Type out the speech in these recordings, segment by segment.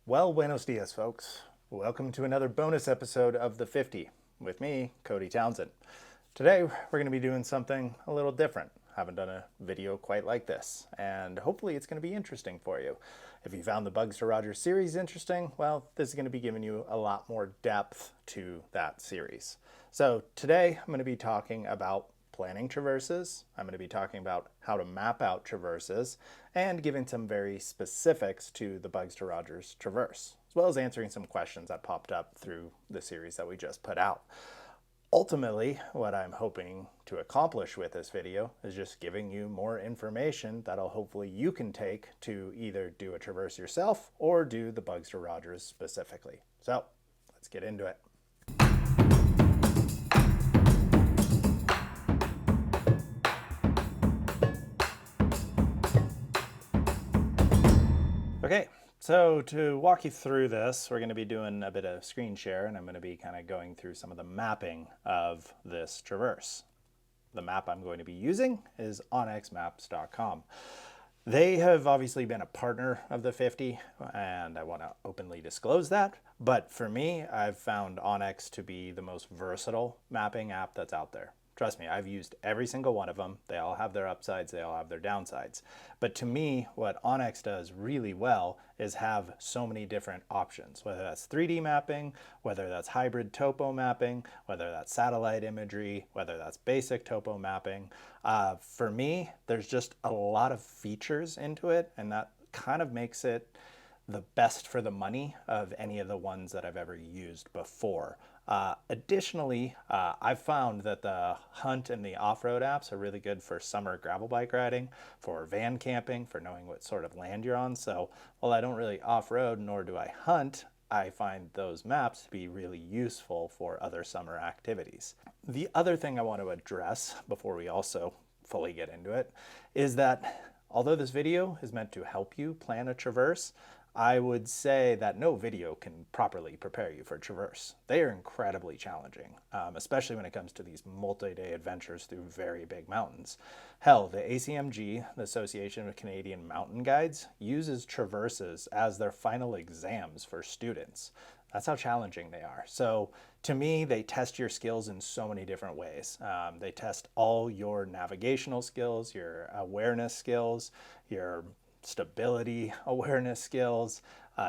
Well, buenos dias, folks. Welcome to another bonus episode of The 50 with me, Cody Townsend. Today, we're going to be doing something a little different. Haven't done a video quite like this, and hopefully it's going to be interesting for you. If you found the Bugs to Rogers series interesting, well, this is going to be giving you a lot more depth to that series. So today, I'm going to be talking about planning traverses. I'm going to be talking about how to map out traverses and giving some very specifics to the Bugs to Rogers traverse, as well as answering some questions that popped up through the series that we just put out. Ultimately, what I'm hoping to accomplish with this video is just giving you more information that'll hopefully you can take to either do a traverse yourself or do the Bugs to Rogers specifically. So let's get into it. Okay, so to walk you through this, we're going to be doing a bit of screen share, and I'm going to be kind of going through some of the mapping of this traverse. The map I'm going to be using is onxmaps.com. They have obviously been a partner of the 50, and I want to openly disclose that. But for me, I've found Onyx to be the most versatile mapping app that's out there. Trust me, I've used every single one of them. They all have their upsides, they all have their downsides. But to me, what Onyx does really well is have so many different options, whether that's 3D mapping, whether that's hybrid topo mapping, whether that's satellite imagery, whether that's basic topo mapping. For me, there's just a lot of features into it, and that kind of makes it the best for the money of any of the ones that I've ever used before. Additionally, I've found that the hunt and the off-road apps are really good for summer gravel bike riding, for van camping, for knowing what sort of land you're on. So while I don't really off-road nor do I hunt, I find those maps to be really useful for other summer activities. The other thing I want to address before we also fully get into it is that although this video is meant to help you plan a traverse, I would say that no video can properly prepare you for a traverse. They are incredibly challenging, especially when it comes to these multi-day adventures through very big mountains. Hell, the ACMG, the Association of Canadian Mountain Guides, uses traverses as their final exams for students. That's how challenging they are. So to me, they test your skills in so many different ways. They test all your navigational skills, your awareness skills, your stability awareness skills,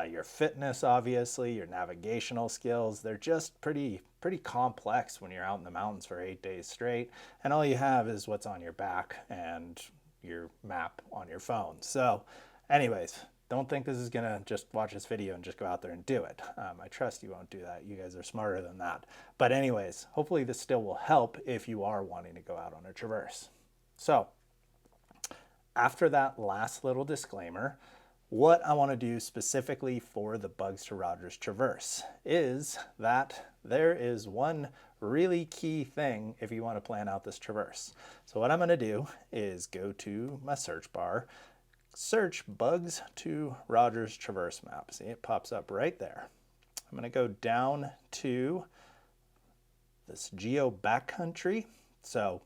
your fitness, obviously, your navigational skills. They're just pretty complex when you're out in the mountains for 8 days straight, and all you have is what's on your back and your map on your phone. So anyways, don't think this is gonna just watch this video and just go out there and do it. I trust you won't do that. You guys are smarter than that. But anyways, hopefully this still will help if you are wanting to go out on a traverse. So after that last little disclaimer, what I want to do specifically for the Bugs to Rogers traverse is that there is one really key thing if you want to plan out this traverse. So what I'm going to do is go to my search bar, search Bugs to Rogers traverse map. See, it pops up right there. I'm going to go down to this geo backcountry. So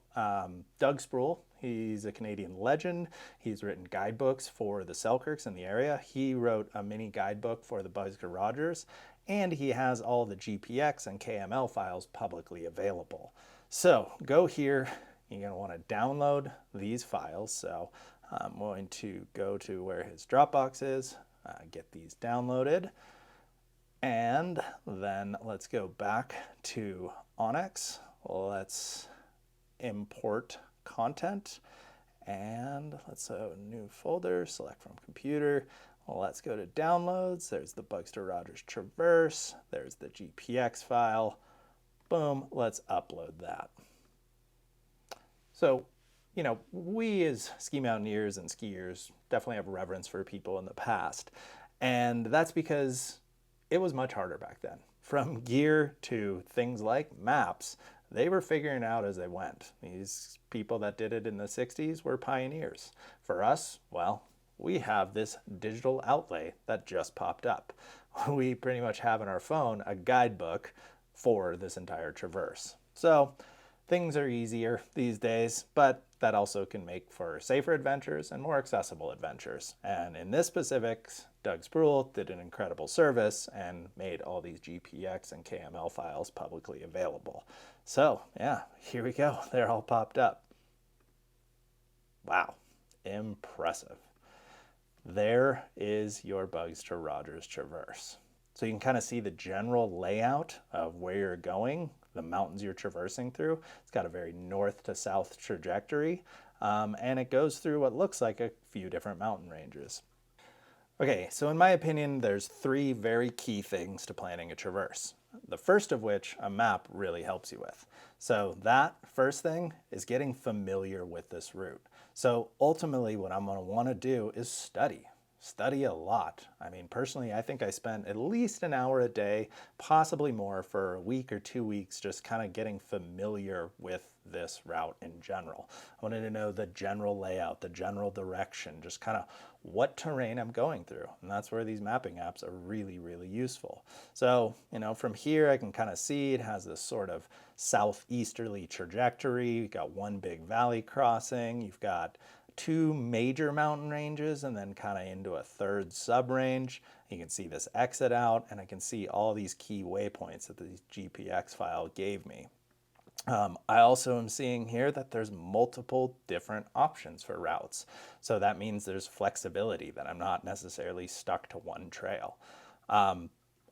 Doug Sproul, he's a Canadian legend. He's written guidebooks for the Selkirks in the area. He wrote a mini guidebook for the Bugs to Rogers, and he has all the GPX and KML files publicly available. So go here. You're going to want to download these files. So I'm going to go to where his Dropbox is, get these downloaded, and then let's go back to Onyx. Let's import content, and let's have a new folder, select from computer. Let's go to downloads. There's the Bugs to Rogers traverse. There's the GPX file. Boom, let's upload that. So, you know, we as ski mountaineers and skiers definitely have reverence for people in the past, and that's because it was much harder back then. From gear to things like maps, they were figuring out as they went. These people that did it in the 60s were pioneers. For us, well, we have this digital outlay that just popped up. We pretty much have in our phone a guidebook for this entire traverse. So Things are easier these days, but that also can make for safer adventures and more accessible adventures. And in this specifics, Doug Spruill did an incredible service and made all these GPX and KML files publicly available. So yeah, here we go. They're all popped up. Wow, impressive. There is your Bugs to Rogers traverse. So you can kind of see the general layout of where you're going, the mountains you're traversing through. It's got a very north to south trajectory, and it goes through what looks like a few different mountain ranges. Okay, so in my opinion, there's three very key things to planning a traverse. The first of which a map really helps you with. So that first thing is getting familiar with this route. So ultimately what I'm going to want to do is study a lot. I mean, personally, I think I spent at least an hour a day, possibly more, for a week or 2 weeks, just kind of getting familiar with this route in general. I wanted to know the general layout, the general direction, just kind of what terrain I'm going through. And that's where these mapping apps are really, really useful. So, from here I can kind of see it has this sort of southeasterly trajectory. You've got one big valley crossing. You've got two major mountain ranges and then kind of into a third sub-range. You can see this exit out, and I can see all these key waypoints that the GPX file gave me. I also am seeing here that there's multiple different options for routes. So that means there's flexibility, that I'm not necessarily stuck to one trail.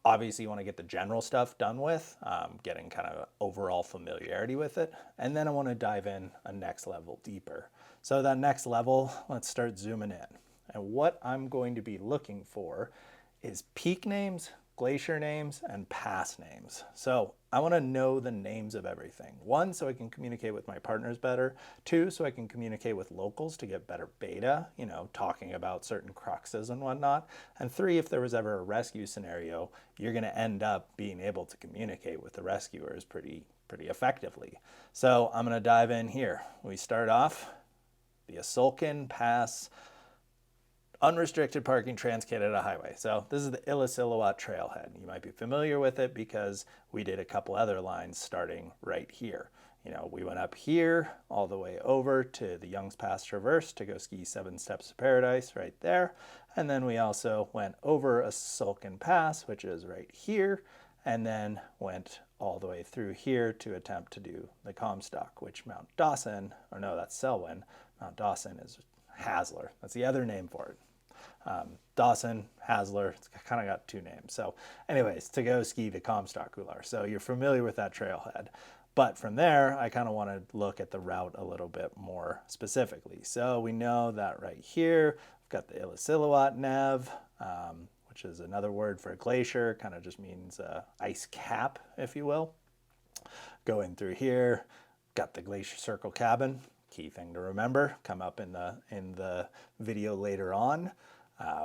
Obviously you want to get the general stuff done with, getting kind of overall familiarity with it. And then I want to dive in a next level deeper. So that next level, let's start zooming in. And what I'm going to be looking for is peak names, glacier names, and pass names. So I want to know the names of everything. One, so I can communicate with my partners better. Two, so I can communicate with locals to get better beta, talking about certain cruxes and whatnot. And three, if there was ever a rescue scenario, you're going to end up being able to communicate with the rescuers pretty effectively. So I'm going to dive in here. We start off the Asulkin Pass unrestricted parking Trans-Canada Highway. So this is the Illecillewaet trailhead. You might be familiar with it because we did a couple other lines starting right here. We went up here all the way over to the Young's Pass Traverse to go ski 7 Steps to Paradise right there. And then we also went over Asulkin Pass, which is right here, and then went all the way through here to attempt to do the Comstock, which Mount Dawson, or no, that's Selwyn. Mount Dawson is Hassler. That's the other name for it. Dawson, Hassler, it's kind of got two names. So anyways, to go ski the Comstock Couloir. So you're familiar with that trailhead. But from there, I kind of want to look at the route a little bit more specifically. So we know that right here, we've got the Illecillewaet Nev, which is another word for a glacier, kind of just means ice cap, if you will. Going through here, got the Glacier Circle Cabin. Key thing to remember, come up in the video later on.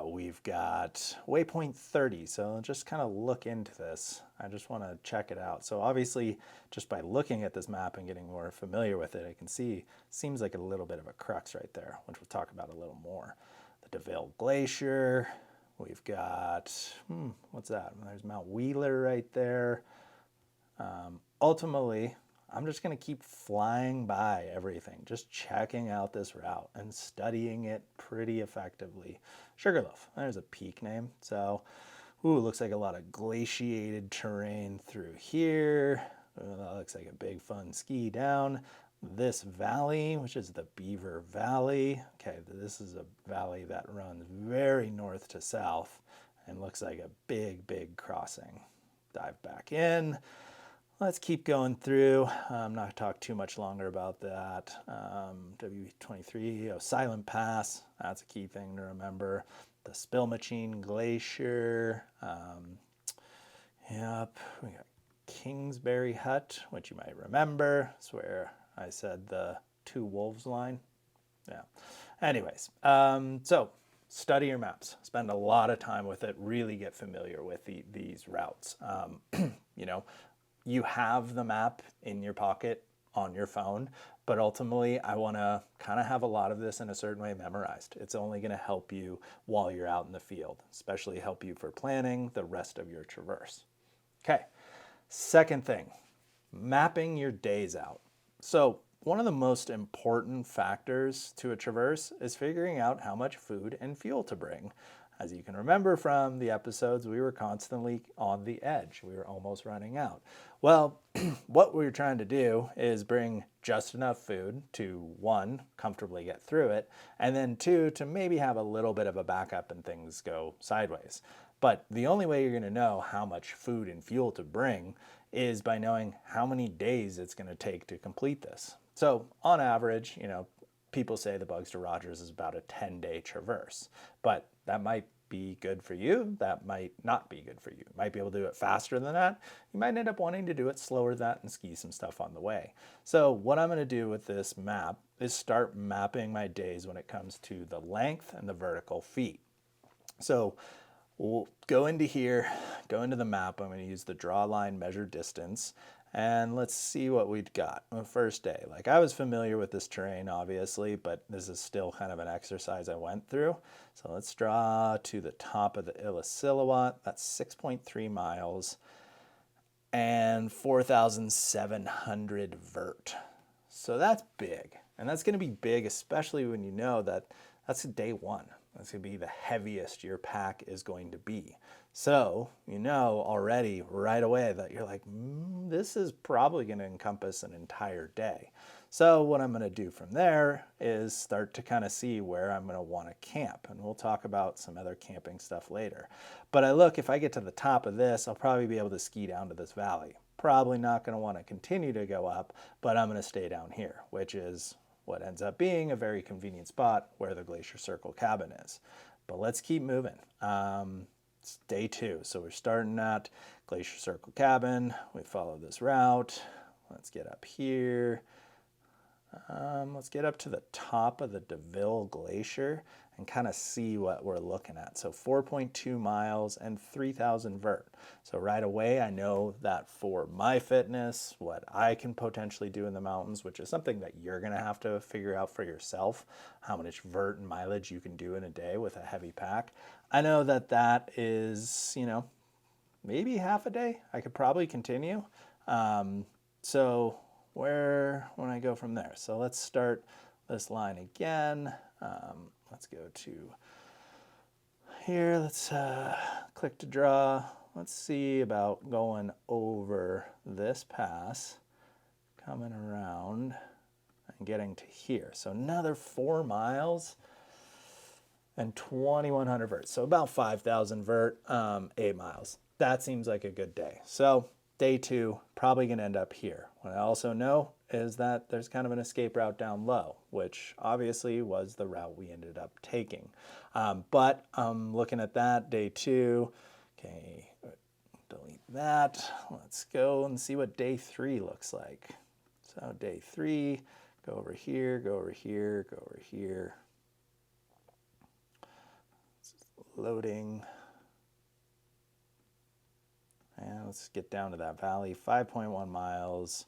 We've got waypoint 30, so just kind of look into this. I just want to check it out. So obviously, just by looking at this map and getting more familiar with it, I can see seems like a little bit of a crux right there, which we'll talk about a little more. The DeVille Glacier. We've got, what's that? There's Mount Wheeler right there. Ultimately, I'm just going to keep flying by everything, just checking out this route and studying it pretty effectively. Sugarloaf, there's a peak name. So, looks like a lot of glaciated terrain through here. That looks like a big fun ski down. This valley, which is the Beaver Valley. Okay, this is a valley that runs very north to south and looks like a big crossing. Dive back in. Let's keep going through. I'm not going to talk too much longer about that. W23, Silent Pass, that's a key thing to remember. The Spilmachine Glacier. Yep, we got Kingsbury Hut, which you might remember. It's where I said the Two Wolves line. Yeah. Anyways, so study your maps. Spend a lot of time with it. Really get familiar with these routes. You have the map in your pocket on your phone, but ultimately I want to kind of have a lot of this in a certain way memorized. It's only going to help you while you're out in the field, especially help you for planning the rest of your traverse. Okay, second thing, mapping your days out. So one of the most important factors to a traverse is figuring out how much food and fuel to bring. As you can remember from the episodes, we were constantly on the edge. We were almost running out. Well, what we were trying to do is bring just enough food to, one, comfortably get through it, and then two, to maybe have a little bit of a backup and things go sideways. But the only way you're going to know how much food and fuel to bring is by knowing how many days it's going to take to complete this. So on average, people say the Bugs to Rogers is about a 10-day traverse, but that might be good for you. That might not be good for you. You might be able to do it faster than that. You might end up wanting to do it slower than that and ski some stuff on the way. So what I'm going to do with this map is start mapping my days when it comes to the length and the vertical feet. So we'll go into here, go into the map. I'm going to use the draw line measure distance, and let's see what we've got. The first day, like I was familiar with this terrain obviously, but this is still kind of an exercise I went through. So let's draw to the top of the Illecillewaet. That's 6.3 miles and 4,700 vert. So that's big, and that's going to be big, especially when you know that that's day one. That's going to be the heaviest your pack is going to be. So you know already right away that you're like, this is probably going to encompass an entire day. So what I'm going to do from there is start to kind of see where I'm going to want to camp. And we'll talk about some other camping stuff later. But if I get to the top of this, I'll probably be able to ski down to this valley. Probably not going to want to continue to go up, but I'm going to stay down here, which is what ends up being a very convenient spot where the Glacier Circle cabin is. But let's keep moving. It's day 2, so we're starting at Glacier Circle cabin. We follow this route. Let's get up here. Let's get up to the top of the DeVille Glacier and kind of see what we're looking at. So 4.2 miles and 3,000 vert. So right away, I know that for my fitness, what I can potentially do in the mountains, which is something that you're going to have to figure out for yourself, how much vert and mileage you can do in a day with a heavy pack. I know that that is, maybe half a day. I could probably continue. So when I go from there. So let's start this line again. Let's go to here. Let's click to draw. Let's see about going over this pass, coming around and getting to here. So another 4 miles and 2,100 vert. So about 5,000 vert, 8 miles. That seems like a good day. So day 2, probably going to end up here. What I also know is that there's kind of an escape route down low, which obviously was the route we ended up taking. But looking at that, day 2, okay, delete that. Let's go and see what day 3 looks like. So day 3, go over here, go over here, go over here. Loading. And let's get down to that valley, 5.1 miles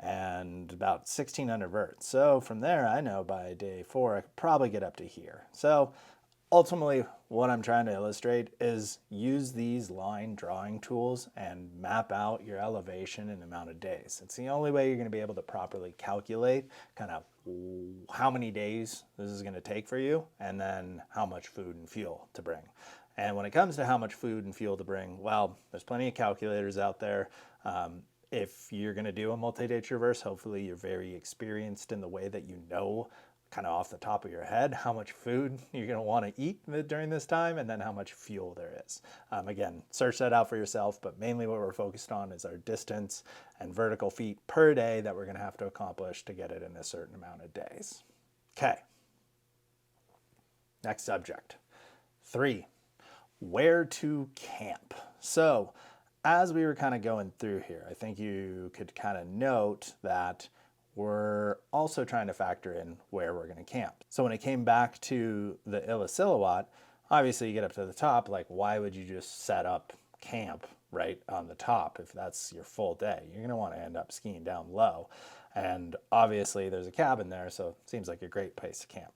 and about 1,600 vert. So from there, I know by day 4, I could probably get up to here. So ultimately, what I'm trying to illustrate is use these line drawing tools and map out your elevation in amount of days. It's the only way you're going to be able to properly calculate kind of how many days this is going to take for you and then how much food and fuel to bring. And when it comes to how much food and fuel to bring, well, there's plenty of calculators out there. If you're going to do a multi-day traverse, hopefully you're very experienced in the way that you know kind of off the top of your head how much food you're going to want to eat during this time and then how much fuel there is. Again, search that out for yourself, but mainly what we're focused on is our distance and vertical feet per day that we're going to have to accomplish to get it in a certain amount of days. Okay. Next subject. 3. Where to camp. So as we were kind of going through here, I think you could kind of note that we're also trying to factor in where we're going to camp. So when it came back to the Illecillewaet, obviously you get up to the top, like why would you just set up camp right on the top if that's your full day? You're going to want to end up skiing down low. And obviously there's a cabin there, so it seems like a great place to camp.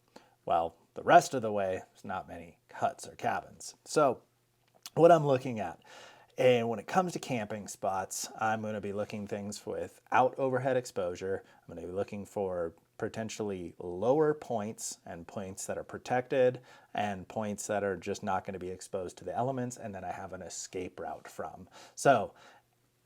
Well, the rest of the way, there's not many huts or cabins. So what I'm looking at And when it comes to camping spots, I'm going to be looking things without overhead exposure. I'm going to be looking for potentially lower points and points that are protected and points that are just not going to be exposed to the elements and that I have an escape route from. So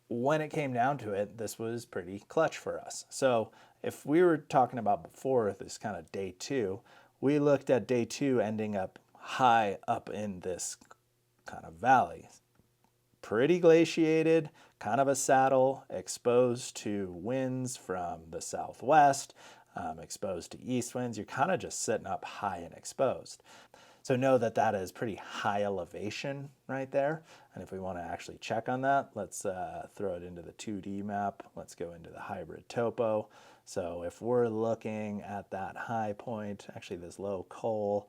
when it came down to it, this was pretty clutch for us. So if we were talking about before this kind of day two, we looked at day two ending up high up in this kind of valley. Pretty glaciated, kind of a saddle, exposed to winds from the southwest, exposed to east winds. You're kind of just sitting up high and exposed. So know that that is pretty high elevation right there. And if we want to actually check on that, let's throw it into the 2D map. Let's go into the hybrid topo. So if we're looking at that high point, actually this low col,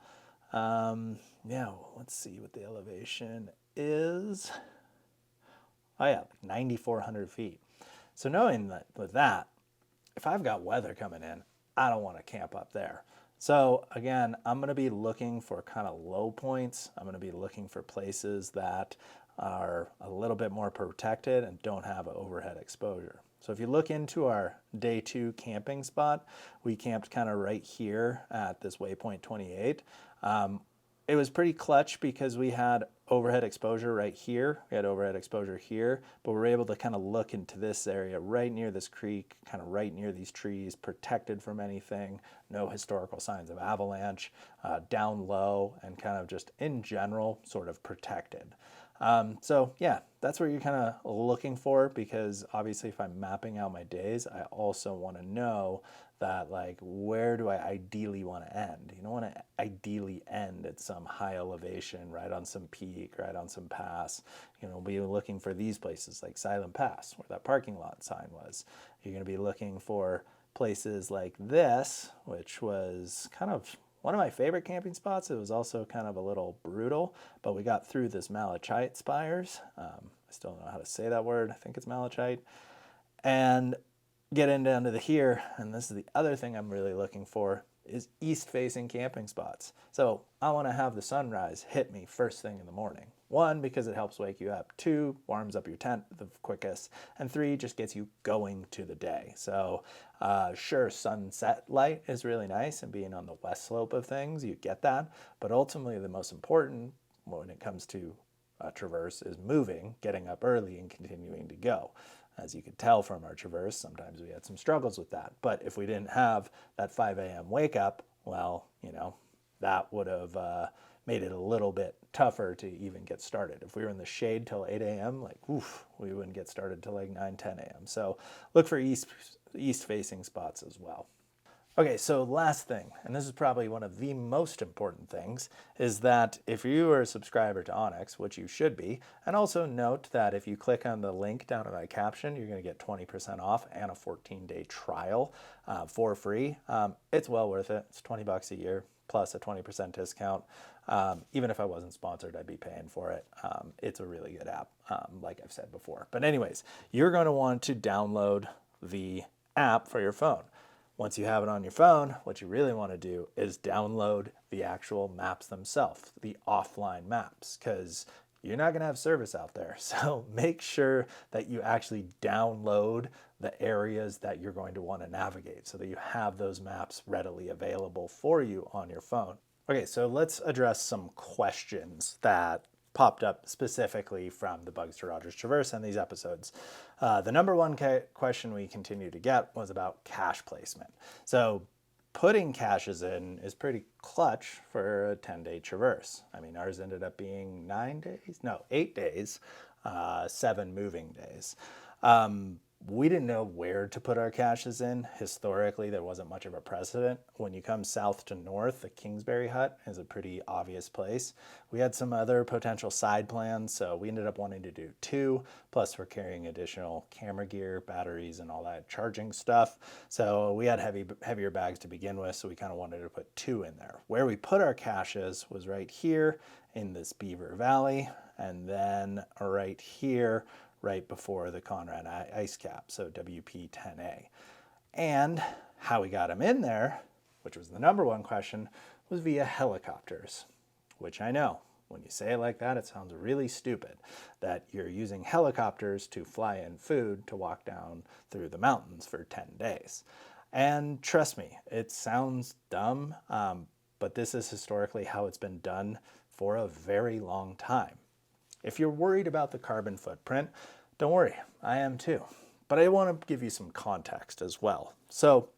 yeah, let's see what the elevation is. Oh yeah, like 9,400 feet. So knowing that with that, if I've got weather coming in, I don't want to camp up there. So again, I'm going to be looking for kind of low points. I'm going to be looking for places that are a little bit more protected and don't have overhead exposure. So if you look into our day two camping spot, we camped kind of right here at this waypoint 28. It was pretty clutch because we had overhead exposure right here. We had overhead exposure here, but we were able to kind of look into this area right near this creek, kind of right near these trees, protected from anything, no historical signs of avalanche, down low, and kind of just in general sort of protected. So yeah, that's what you're kind of looking for, because obviously if I'm mapping out my days, I also want to know that, like, where do I ideally want to end? You don't want to ideally end at some high elevation, right on some peak, right on some pass. You know, be looking for these places like Silent Pass, where that parking lot sign was. You're going to be looking for places like this, which was kind of one of my favorite camping spots. It was also kind of a little brutal, but we got through this malachite spires. I still don't know how to say that word. I think it's malachite. And getting down to the here, and this is the other thing I'm really looking for, is east-facing camping spots. So I want to have the sunrise hit me first thing in the morning. 1, because it helps wake you up. 2, warms up your tent the quickest. And 3, just gets you going to the day. So sure, sunset light is really nice, and being on the west slope of things, you get that. But ultimately, the most important when it comes to traverse is moving, getting up early, and continuing to go. As you could tell from our traverse, sometimes we had some struggles with that. But if we didn't have that 5 a.m. wake up, well, you know, that would have made it a little bit tougher to even get started. If we were in the shade till 8 a.m., like, oof, we wouldn't get started till like 9, 10 a.m. So look for east-facing spots as well. Okay, so last thing, and this is probably one of the most important things, is that if you are a subscriber to Onyx, which you should be, and also note that if you click on the link down in my caption, you're going to get 20% off and a 14-day trial for free. It's well worth it. It's $20 a year plus a 20% discount. Even if I wasn't sponsored, I'd be paying for it. It's a really good app, like I've said before. But anyways, you're going to want to download the app for your phone. Once you have it on your phone, what you really want to do is download the actual maps themselves, the offline maps, because you're not going to have service out there. So make sure that you actually download the areas that you're going to want to navigate so that you have those maps readily available for you on your phone. Okay, so let's address some questions that popped up specifically from the Bugs to Rogers Traverse and these episodes. The number one question we continue to get was about cache placement. So putting caches in is pretty clutch for a 10-day traverse. I mean, ours ended up being 8 days, 7 moving days. We didn't know where to put our caches in. Historically, there wasn't much of a precedent. When you come south to north, the Kingsbury Hut is a pretty obvious place. We had some other potential side plans, so we ended up wanting to do 2, plus we're carrying additional camera gear, batteries, and all that charging stuff. So we had heavier bags to begin with, so we kind of wanted to put 2 in there. Where we put our caches was right here in this Beaver Valley, and then right here, right before the Conrad ice cap, so WP10A. And how we got them in there, which was the number one question, was via helicopters, which I know When you say it like that, it sounds really stupid, that you're using helicopters to fly in food to walk down through the mountains for 10 days. And trust me, it sounds dumb, but this is historically how it's been done for a very long time. If you're worried about the carbon footprint, don't worry, I am too. But I want to give you some context as well. So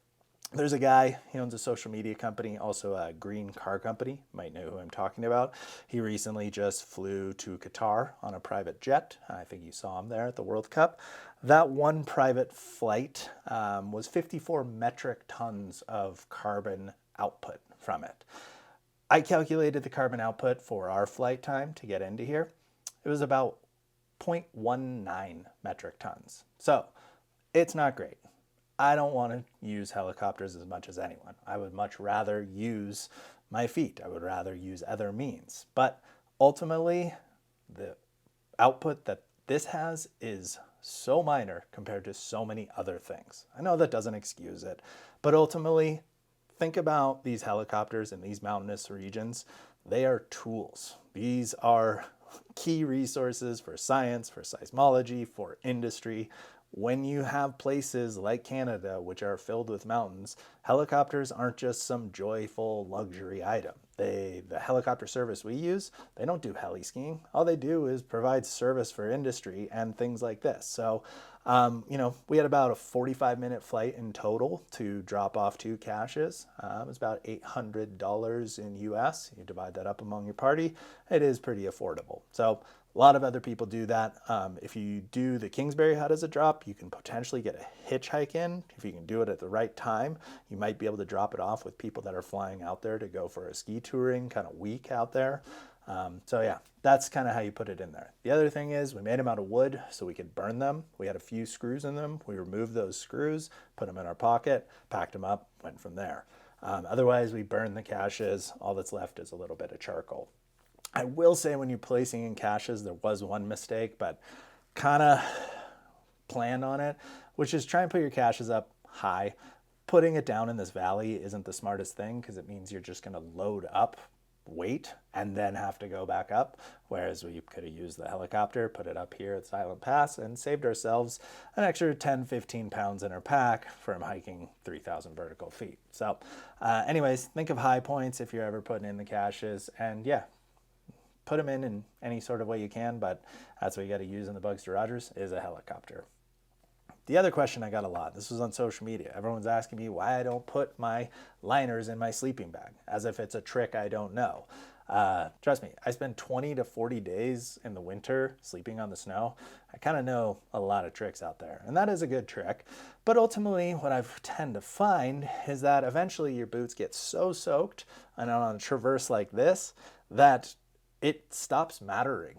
there's a guy, he owns a social media company, also a green car company. You might know who I'm talking about. He recently just flew to Qatar on a private jet. I think you saw him there at the World Cup. That one private flight was 54 metric tons of carbon output from it. I calculated the carbon output for our flight time to get into here. It was about 0.19 metric tons. So it's not great. I don't want to use helicopters as much as anyone. I would much rather use my feet. I would rather use other means. But ultimately, the output that this has is so minor compared to so many other things. I know that doesn't excuse it, but ultimately, think about these helicopters in these mountainous regions. They are tools. These are key resources for science, for seismology, for industry. When you have places like Canada, which are filled with mountains, helicopters aren't just some joyful luxury item. The helicopter service we use, they don't do heli skiing. All they do is provide service for industry and things like this. So, we had about a 45-minute flight in total to drop off 2 caches. It was about $800 in US. You divide that up among your party, it is pretty affordable. So a lot of other people do that. If you do the Kingsbury Hut as a drop, you can potentially get a hitchhike in. If you can do it at the right time, you might be able to drop it off with people that are flying out there to go for a ski touring kind of week out there. So yeah, that's kind of how you put it in there. The other thing is we made them out of wood so we could burn them. We had a few screws in them. We removed those screws, put them in our pocket, packed them up, went from there. Otherwise, we burned the caches. All that's left is a little bit of charcoal. I will say when you're placing in caches, there was one mistake, but kind of planned on it, which is try and put your caches up high. Putting it down in this valley isn't the smartest thing because it means you're just going to load up weight and then have to go back up, whereas we could have used the helicopter, put it up here at Silent Pass, and saved ourselves an extra 10-15 pounds in our pack from hiking 3,000 vertical feet. So anyways, think of high points if you're ever putting in the caches, and yeah, put them in any sort of way you can, but that's what you got to use in the Bugs to Rogers is a helicopter. The other question I got a lot, this was on social media. Everyone's asking me why I don't put my liners in my sleeping bag, as if it's a trick I don't know. Trust me, I spend 20 to 40 days in the winter sleeping on the snow. I kind of know a lot of tricks out there, and that is a good trick. But ultimately, what I tend to find is that eventually your boots get so soaked, and on a traverse like this, that it stops mattering,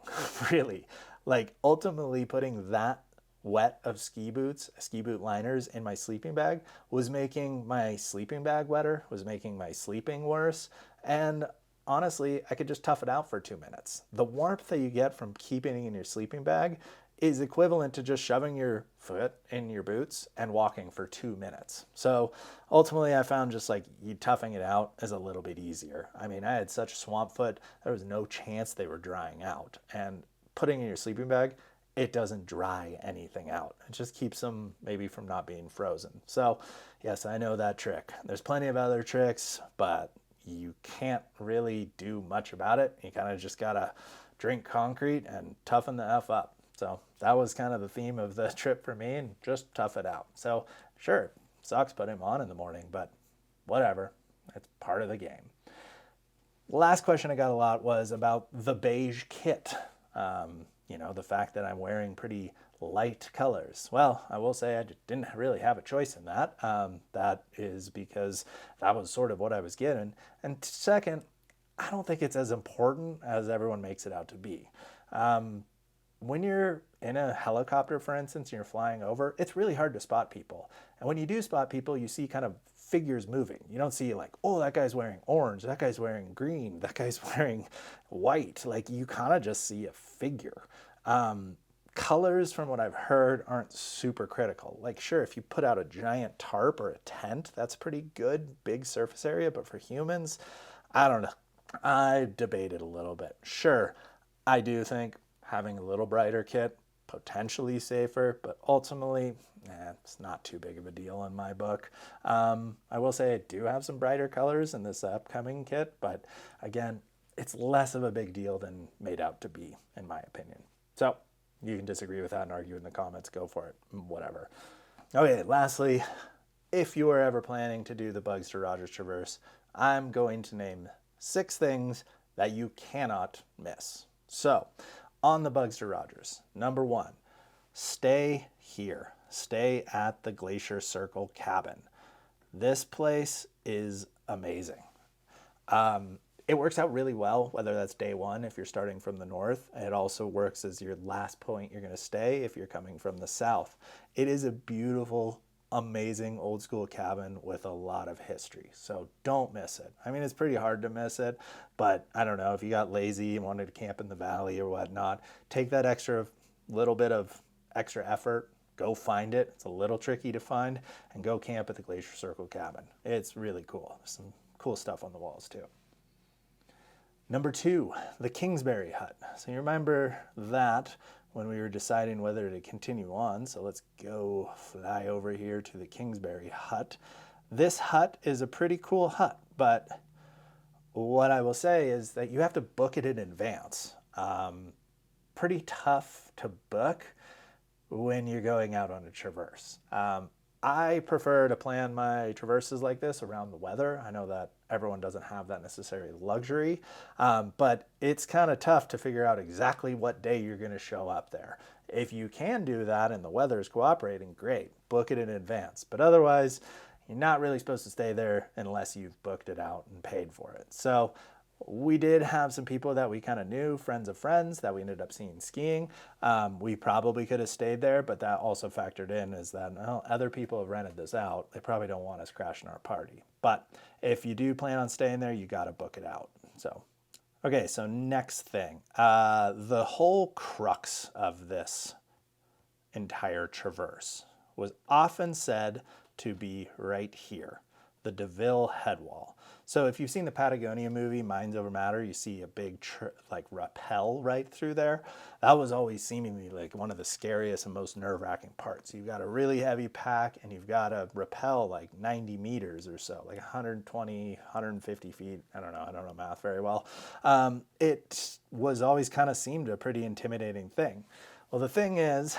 really. Like, ultimately putting that wet of ski boots, ski boot liners in my sleeping bag was making my sleeping bag wetter, was making my sleeping worse. And honestly, I could just tough it out for 2 minutes. The warmth that you get from keeping it in your sleeping bag is equivalent to just shoving your foot in your boots and walking for 2 minutes. So ultimately I found just like you toughing it out is a little bit easier. I mean, I had such swamp foot, there was no chance they were drying out. And putting in your sleeping bag, it doesn't dry anything out. It just keeps them maybe from not being frozen. So yes, I know that trick. There's plenty of other tricks, but you can't really do much about it. You kind of just gotta drink concrete and toughen the F up. So that was kind of the theme of the trip for me, and just tough it out. So sure, sucks putting them on in the morning, but whatever, it's part of the game. Last question I got a lot was about the beige kit. The fact that I'm wearing pretty light colors. Well, I will say I didn't really have a choice in that. That is because that was sort of what I was getting. And second, I don't think it's as important as everyone makes it out to be. When you're in a helicopter, for instance, and you're flying over, it's really hard to spot people. And when you do spot people, you see kind of figures moving. You don't see like, oh, that guy's wearing orange, that guy's wearing green, that guy's wearing white. Like, you kind of just see a figure. Colors, from what I've heard, aren't super critical. Like, sure, if you put out a giant tarp or a tent, that's pretty good, big surface area. But for humans, I don't know. I debated a little bit. Sure, I do think having a little brighter kit potentially safer, but ultimately, it's not too big of a deal in my book. I will say I do have some brighter colors in this upcoming kit, but again, it's less of a big deal than made out to be, in my opinion. So you can disagree with that and argue in the comments. Go for it. Whatever. Okay, lastly, if you are ever planning to do the Bugs to Rogers Traverse, I'm going to name 6 things that you cannot miss. So, on the Bugs to Rogers, number 1, stay here. Stay at the Glacier Circle cabin. This place is amazing. It works out really well, whether that's day 1 if you're starting from the north. It also works as your last point you're going to stay if you're coming from the south. It is a beautiful, amazing old school cabin with a lot of history. So don't miss it. I mean, it's pretty hard to miss it, but I don't know, if you got lazy and wanted to camp in the valley or whatnot, take that extra little bit of extra effort, go find it. It's a little tricky to find, and go camp at the Glacier Circle cabin. It's really cool. There's some cool stuff on the walls too. Number 2, the Kingsbury Hut. So you remember that when we were deciding whether to continue on. So let's go fly over here to the Kingsbury Hut. This hut is a pretty cool hut, but what I will say is that you have to book it in advance. Pretty tough to book when you're going out on a traverse. I prefer to plan my traverses like this around the weather. I know that everyone doesn't have that necessary luxury, but it's kind of tough to figure out exactly what day you're going to show up there. If you can do that and the weather is cooperating, great, book it in advance. But otherwise, you're not really supposed to stay there unless you've booked it out and paid for it. So we did have some people that we kind of knew, friends of friends, that we ended up seeing skiing. We probably could have stayed there, but that also factored in is that, well, other people have rented this out. They probably don't want us crashing our party. But if you do plan on staying there, you got to book it out. So, okay, so next thing. The whole crux of this entire traverse was often said to be right here, the DeVille headwall. So if you've seen the Patagonia movie, Minds Over Matter, you see a big like rappel right through there. That was always seemingly like one of the scariest and most nerve-wracking parts. You've got a really heavy pack and you've got to rappel like 90 meters or so, like 120, 150 feet. I don't know math very well. It was always kind of seemed a pretty intimidating thing. Well, the thing is,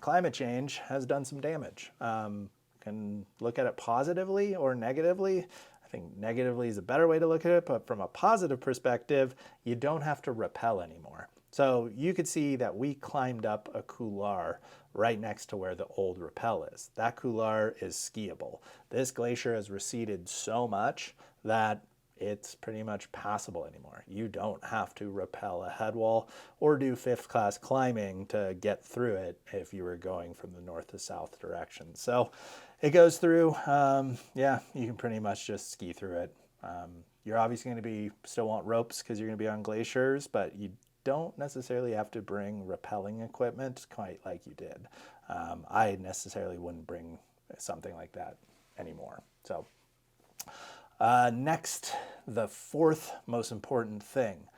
climate change has done some damage. Can look at it positively or negatively. I think negatively is a better way to look at it, but from a positive perspective, you don't have to rappel anymore. So you could see that we climbed up a couloir right next to where the old rappel is. That couloir is skiable. This glacier has receded so much that it's pretty much passable anymore. You don't have to rappel a head wall or do 5th class climbing to get through it if you were going from the north to south direction. So it goes through, yeah, you can pretty much just ski through it. You're obviously going to still want ropes because you're going to be on glaciers, but you don't necessarily have to bring rappelling equipment quite like you did. I necessarily wouldn't bring something like that anymore. So next, the 4th most important thing,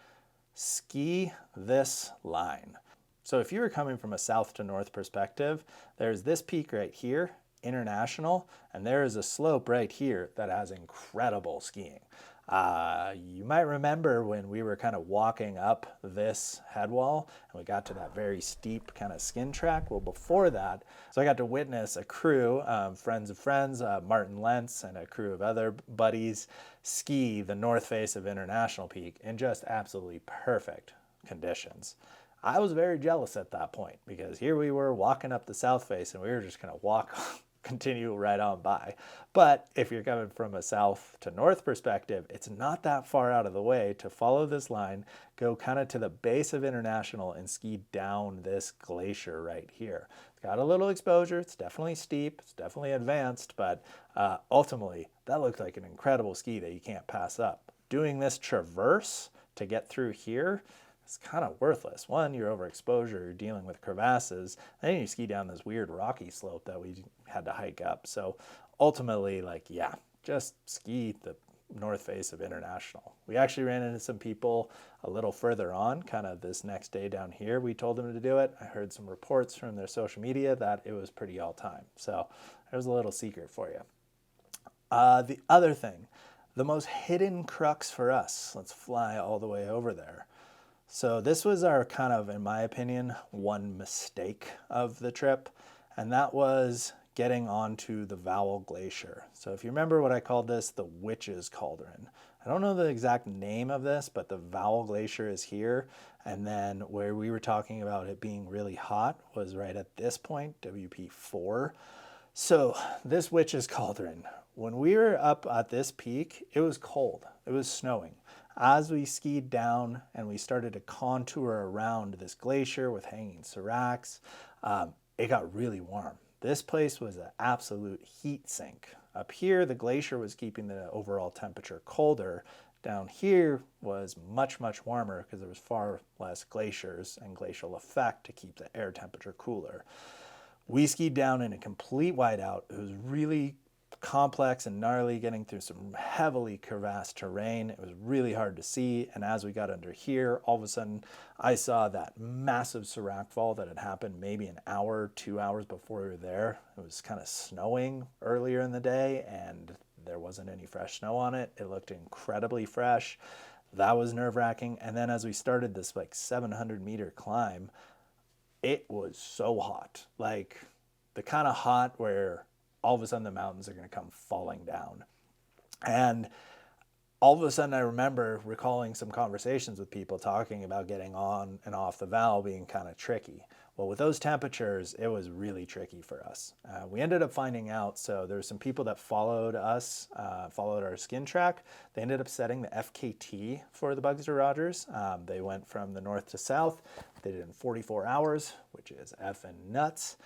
ski this line. So if you were coming from a south to north perspective, there's this peak right here, International, and there is a slope right here that has incredible skiing. You might remember when we were kind of walking up this head wall and we got to that very steep kind of skin track. Well, before that, so I got to witness a crew, friends of friends, Martin Lentz and a crew of other buddies ski the north face of International Peak in just absolutely perfect conditions. I was very jealous at that point because here we were walking up the south face and we were just going to continue right on by. But if you're coming from a south to north perspective, it's not that far out of the way to follow this line, go kind of to the base of International and ski down this glacier right here. It's got a little exposure, it's definitely steep, it's definitely advanced, but ultimately that looks like an incredible ski that you can't pass up. Doing this traverse to get through here, it's kind of worthless. One, you're overexposure, you're dealing with crevasses, and then you ski down this weird rocky slope that we had to hike up. So ultimately, like, yeah, just ski the north face of International. We actually ran into some people a little further on, kind of this next day down here. We told them to do it. I heard some reports from their social media that it was pretty all time. So there's a little secret for you. The other thing, the most hidden crux for us, let's fly all the way over there. So this was our kind of, in my opinion, one mistake of the trip, and that was getting onto the Vowel Glacier. So if you remember what I called this, the Witch's Cauldron. I don't know the exact name of this, but the Vowel Glacier is here. And then where we were talking about it being really hot was right at this point, WP4. So this Witch's Cauldron, when we were up at this peak, it was cold. It was snowing. As we skied down and we started to contour around this glacier with hanging seracs, it got really warm. This place was an absolute heat sink. Up here, the glacier was keeping the overall temperature colder. Down here was much, much warmer because there was far less glaciers and glacial effect to keep the air temperature cooler. We skied down in a complete whiteout. It was really complex and gnarly, getting through some heavily crevassed terrain. It was really hard to see, and as we got under here, all of a sudden I saw that massive serac fall that had happened maybe an hour, 2 hours before we were there. It was kind of snowing earlier in the day and there wasn't any fresh snow on it. It looked incredibly fresh. That was nerve-wracking. And then as we started this like 700-meter climb, it was so hot, like the kind of hot where all of a sudden the mountains are going to come falling down. And all of a sudden I remember recalling some conversations with people talking about getting on and off the Val being kind of tricky. Well, with those temperatures, it was really tricky for us. We ended up finding out, so there's some people that followed us, followed our skin track. They ended up setting the FKT for the Bugs to Rogers. They went from the north to south. They did it in 44 hours, which is effing nuts.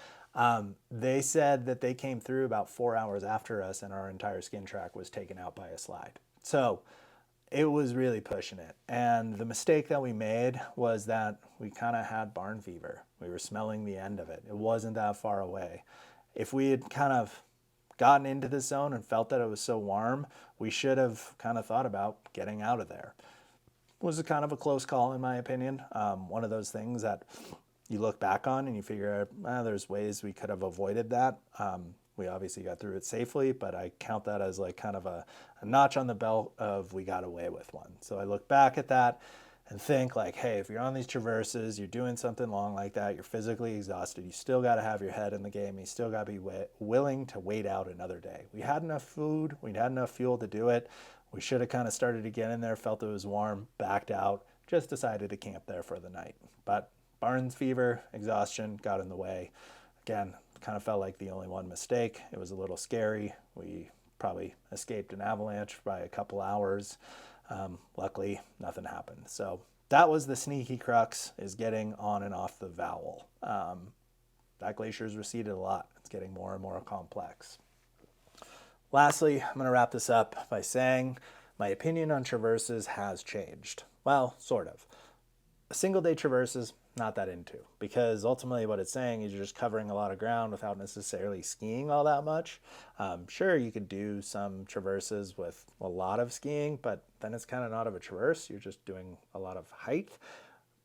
They said that they came through about 4 hours after us and our entire skin track was taken out by a slide. So it was really pushing it. And the mistake that we made was that we kind of had barn fever. We were smelling the end of it. It wasn't that far away. If we had kind of gotten into the zone and felt that it was so warm, we should have kind of thought about getting out of there. It was a kind of a close call in my opinion. One of those things that you look back on and you figure, there's ways we could have avoided that. We obviously got through it safely, but I count that as like kind of a notch on the belt of we got away with one. So I look back at that and think like, hey, if you're on these traverses, you're doing something long like that, you're physically exhausted, you still got to have your head in the game, you still got to be willing to wait out another day. We had enough food, we had enough fuel to do it. We should have kind of started to get in there, felt it was warm, backed out, just decided to camp there for the night. But barns fever, exhaustion got in the way. Again, kind of felt like the only one mistake. It was a little scary. We probably escaped an avalanche by a couple hours. Luckily, nothing happened. So that was the sneaky crux, is getting on and off the Vowel. That glacier's receded a lot. It's getting more and more complex. Lastly, I'm going to wrap this up by saying my opinion on traverses has changed. Well, sort of. A single day traverses, not that into, because ultimately what it's saying is you're just covering a lot of ground without necessarily skiing all that much. Sure, you could do some traverses with a lot of skiing, but then it's kind of not of a traverse. You're just doing a lot of height.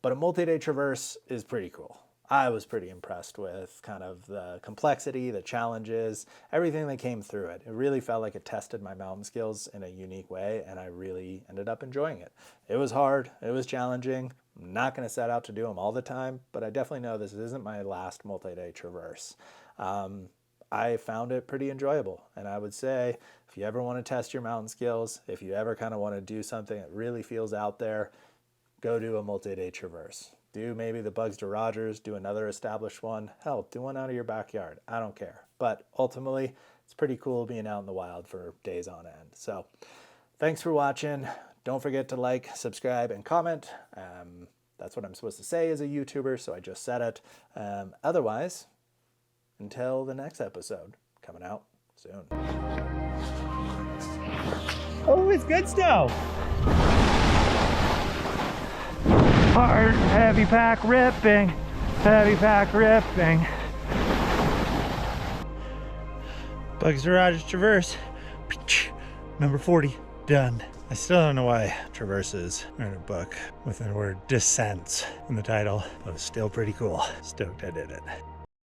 But a multi-day traverse is pretty cool. I was pretty impressed with kind of the complexity, the challenges, everything that came through it. It really felt like it tested my mountain skills in a unique way, and I really ended up enjoying it. It was hard, it was challenging. I'm not going to set out to do them all the time, but I definitely know this isn't my last multi-day traverse. I found it pretty enjoyable, and I would say if you ever want to test your mountain skills, if you ever kind of want to do something that really feels out there, go do a multi-day traverse. Do maybe the Bugs to Rogers, do another established one. Hell, do one out of your backyard. I don't care. But ultimately, it's pretty cool being out in the wild for days on end. So thanks for watching. Don't forget to like, subscribe, and comment. That's what I'm supposed to say as a YouTuber, so I just said it. Otherwise, until the next episode, coming out soon. Oh, it's good snow. Hard, heavy pack ripping, heavy pack ripping. Bugs to Rogers Traverse, number 40. done. I still don't know why traverses are in a book with the word descents in the title, but it was still pretty cool. Stoked I did it.